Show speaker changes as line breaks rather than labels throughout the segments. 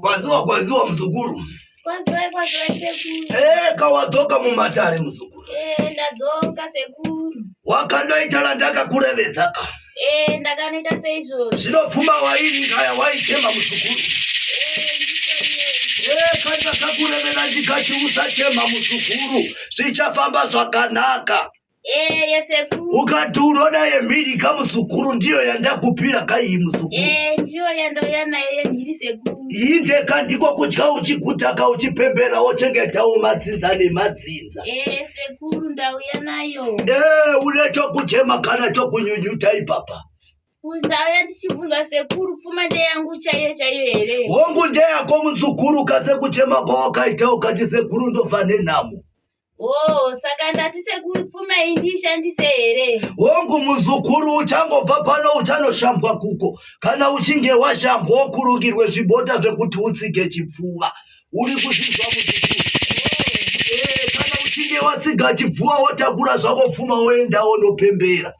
Kwazuwa mzukuru.
Kwazuwa sekuru.
Kawadzoka mumatare mzukuru.
Ndadzoka sekuru.
Wakanoitala ndakakurevedzaka.
Ndakanoita seizvozvo.
Zvinopfuma wairingaya waichema mzukuru. Kana ndakakurevera ndikati usachema mzukuru, zvichafamba zvakanaka.
Sekuru.
Ukati unoda yemhirika mzukuru ndiyo yandakupira kai mzukuru.
Ndiyo yandouya nayo yemhiri sekuru.
Indeka ndiko kudya uchigutaka uchipembera wochengetawo madzinza nemadzinza.
Sekuru ndauya nayo.
Une chokuchema kana chokunyunyuta ipapa.
Ndauya ndichibvunza sekuru pfuma ndeyangu chaiyo here.
Hongu ndeyako mzukuru, kase kuchema kwawakaita ukati sekuru ndofa nenhamo.
Saka ndati sekuru pfuma indishandise here.
Hongu muzukuru, uchangobva pano uchanoshambwa kuko. Kana uchinge washambwa wokurungirwe zvibota zvekuti utsige chipfuva. Uri kuzvizwa muzukuru? Kana uchinge watsiga chipfuva wotakura zvako pfuma woenda wonopembera.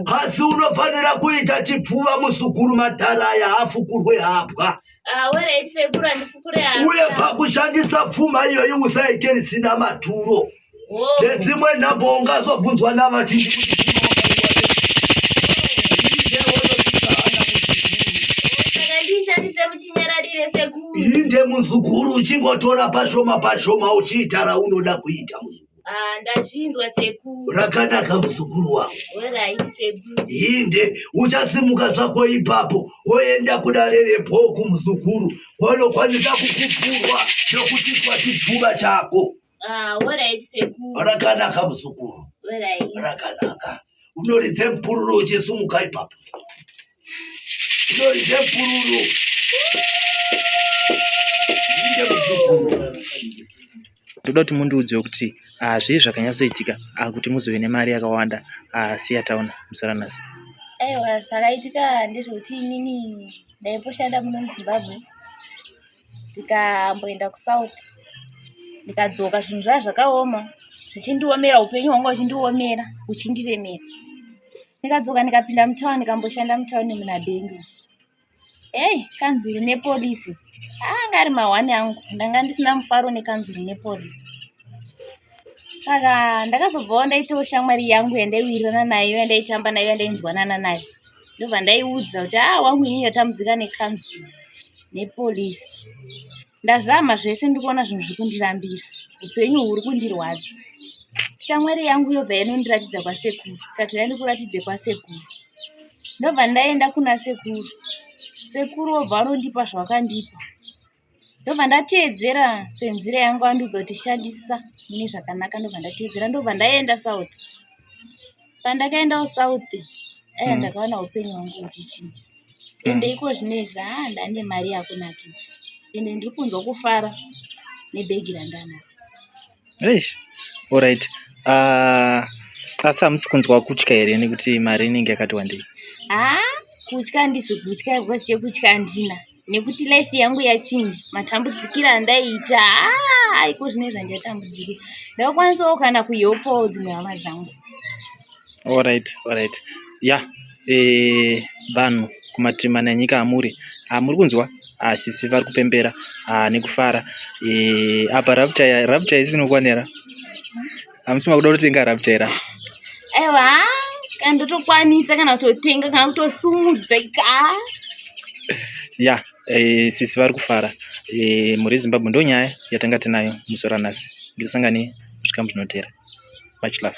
Asi unofanira kuita chipfuva muzukuru, matara aya hafukurwe hapwa.
Alright sekuru, andifukure hapwa.
Uye pakushandisa pfuma iyoyo usaite risina maturo. Nedzimwe nhambo ungazobvunzwa navachinji kuti inde muzukuru, uchingotora pashoma pashoma uchiita raunoda kuita muzukuru.
Ndazvinzwa sekuru.
Rakanaka muzukuru wangu.
Alright sekuru.
Inde uchasimuka zvako ipapo woenda kudarerepo kumuzukuru, wanokwanisa kukupurwa nokutitwa chipfuva chako.
Alright sekuru.
Rakanaka muzukuru.
Alright.
Rakanaka. Unoridze mpururu uchisumuka ipapo. Unoridze mpururu. Inde muzukuru.
Ndoda kuti mundiudze kuti zvii zvakanyatsoitika kuti muzove nemari yakawanda siyataona musaranasi.
Zvakaitika ndezvekuti inini ndaimboshanda muno muZimbabwe, ndikamboenda kuSouth, ndikadzoka zvinhu zvaa zvakaoma, zvichindiomera, upenyu hwangu huchindiomera, huchindiremera. Ndikadzoka ndikapinda mutauni, ndikamboshanda mutauni muna Bengu. Kanzuru nepolisi anga ari mahwani angu, ndanga ndisina mufaro nekanzuru nepolisi. Saka ndakazobvawo ndaitawo shamwari yangu yandaiwirirana nayo, yandaitamba nayo, yandainzwanana nayo. Ndobva ndaiudza kuti wangu inini yatambudzika nekanzuru nepolisi. Ndazama zvese, ndikuona zvinhu zviri kundirambira, upenyu huri kundirwadza. Shamwari yangu yobva yanondiratidza kwasekuru, ikati ndikuratidze kwasekuru. Ndobva ndaenda kuna sekuru. Sekuru wobva anondipa zvawakandipa. Ndobva ndateedzera senzira yangu andiudza kuti shandisa mune zvakanaka. Ndobva ndateedzera, ndobva ndaenda South. Pandakaendawo South, ndakaona upenyu hwangu huchichinja. Ende iko zvinezvi ndane mari yakunakidza. Ende ndiri kunzwa kufara nebhegi randanaro.
Alright. Asi hamusi kunzwa kutya here nekuti mari inenge yakati wandei?
Kutya handisi kutya, because chekutya handina. Nekuti life yangu yachinja, matambudzikiro andaiita iko zvinezvi handitambudziki. Ndakwanisawo kana kuyopawo dzimwe hama dzangu.
Alright. Vanhu kumativi mana enyika amuri kunzwa sisi vari kupembera nekufara. Apa rapture isinokwanira, hamusi makuda kutotenga rapture era?
Aiwa, kana ndotokwanisa kana kutotenga kana kutosumudza
sisi vari kufara. Muri Zimbabwe ndo nyaya yatanga tinayo musi ranhasi. Ndisangane muzvikamu zvinotera. Much love.